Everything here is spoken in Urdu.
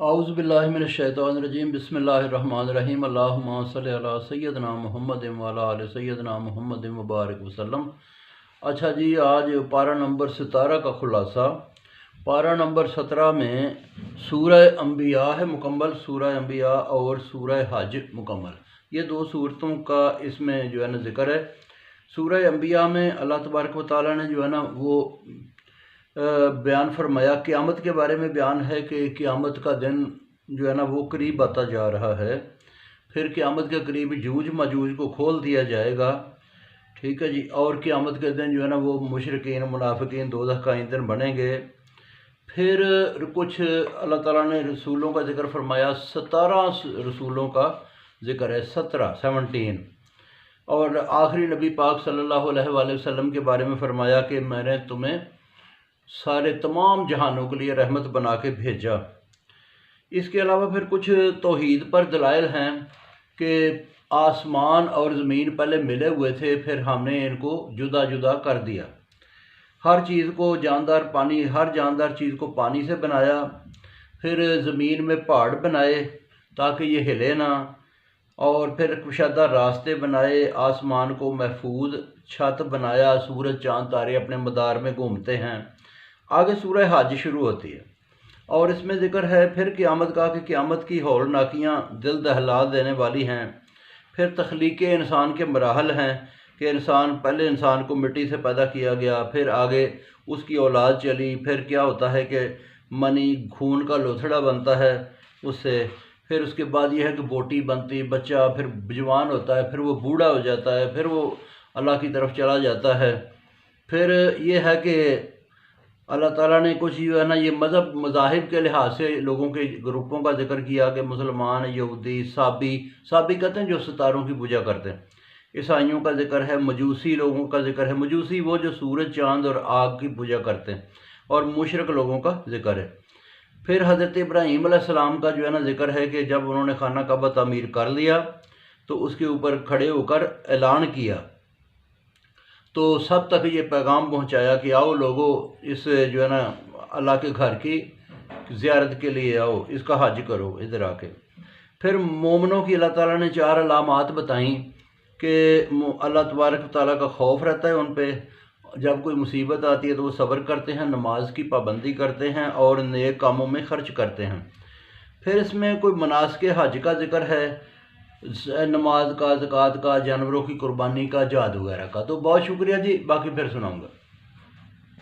اعوذ باللہ من الشیطان الرجیم بسم اللہ الرحمن الرحیم اللہم صلی علی سیدنا محمد وعلی آل سیدنا محمد مبارک وسلم۔ اچھا جی، آج پارہ نمبر 17 کا خلاصہ۔ پارہ نمبر 17 میں سورہ انبیاء ہے مکمل، سورہ انبیاء اور سورہ حج مکمل، یہ دو صورتوں کا اس میں جو ہے نا ذکر ہے۔ سورہ انبیاء میں اللہ تبارک و تعالیٰ نے جو ہے نا وہ بیان فرمایا، قیامت کے بارے میں بیان ہے کہ قیامت کا دن جو ہے نا وہ قریب آتا جا رہا ہے، پھر قیامت کے قریب یوج ماجوج کو کھول دیا جائے گا، ٹھیک ہے جی، اور قیامت کے دن جو ہے نا وہ مشرکین منافقین دوزخ کا ایندھن بنیں گے۔ پھر کچھ اللہ تعالیٰ نے رسولوں کا ذکر فرمایا، 17 رسولوں کا ذکر ہے، 17 اور آخری نبی پاک صلی اللہ علیہ وآلہ وسلم کے بارے میں فرمایا کہ میں نے تمہیں سارے تمام جہانوں کے لیے رحمت بنا کے بھیجا۔ اس کے علاوہ پھر کچھ توحید پر دلائل ہیں کہ آسمان اور زمین پہلے ملے ہوئے تھے، پھر ہم نے ان کو جدا جدا کر دیا، ہر چیز کو جاندار پانی، ہر جاندار چیز کو پانی سے بنایا، پھر زمین میں پہاڑ بنائے تاکہ یہ ہلے نہ، اور پھر کشادہ راستے بنائے، آسمان کو محفوظ چھت بنایا، سورج چاند تارے اپنے مدار میں گھومتے ہیں۔ آگے سورہ حج شروع ہوتی ہے اور اس میں ذکر ہے پھر قیامت کا، کہ قیامت کی ہولناکیاں دل دہلا دینے والی ہیں۔ پھر تخلیق انسان کے مراحل ہیں کہ پہلے انسان کو مٹی سے پیدا کیا گیا، پھر آگے اس کی اولاد چلی، پھر کیا ہوتا ہے کہ منی خون کا لوتھڑا بنتا ہے اس سے، پھر اس کے بعد یہ ہے کہ بوٹی بنتی، بچہ پھر جوان ہوتا ہے، پھر وہ بوڑھا ہو جاتا ہے، پھر وہ اللہ کی طرف چلا جاتا ہے۔ پھر یہ ہے کہ اللہ تعالیٰ نے کچھ جو ہے نا یہ مذاہب کے لحاظ سے لوگوں کے گروپوں کا ذکر کیا کہ مسلمان، یہودی، صابی کہتے ہیں جو ستاروں کی پوجا کرتے ہیں، عیسائیوں کا ذکر ہے، مجوسی لوگوں کا ذکر ہے، مجوسی وہ جو سورج چاند اور آگ کی پوجا کرتے ہیں، اور مشرک لوگوں کا ذکر ہے۔ پھر حضرت ابراہیم علیہ السلام کا جو ہے نا ذکر ہے کہ جب انہوں نے خانہ کعبہ تعمیر کر لیا تو اس کے اوپر کھڑے ہو کر اعلان کیا، تو سب تک یہ پیغام پہنچایا کہ آؤ لوگو، اس جو ہے نا اللہ کے گھر کی زیارت کے لیے آؤ، اس کا حج کرو ادھر آ کے۔ پھر مومنوں کی اللہ تعالیٰ نے 4 علامات بتائیں کہ اللہ تبارک تعالیٰ کا خوف رہتا ہے ان پہ، جب کوئی مصیبت آتی ہے تو وہ صبر کرتے ہیں، نماز کی پابندی کرتے ہیں اور نیک کاموں میں خرچ کرتے ہیں۔ پھر اس میں کوئی مناسک حج کا ذکر ہے، نماز کا، زکوٰۃ کا، جانوروں کی قربانی کا، جہاد وغیرہ کا۔ تو بہت شکریہ جی، باقی پھر سناؤں گا۔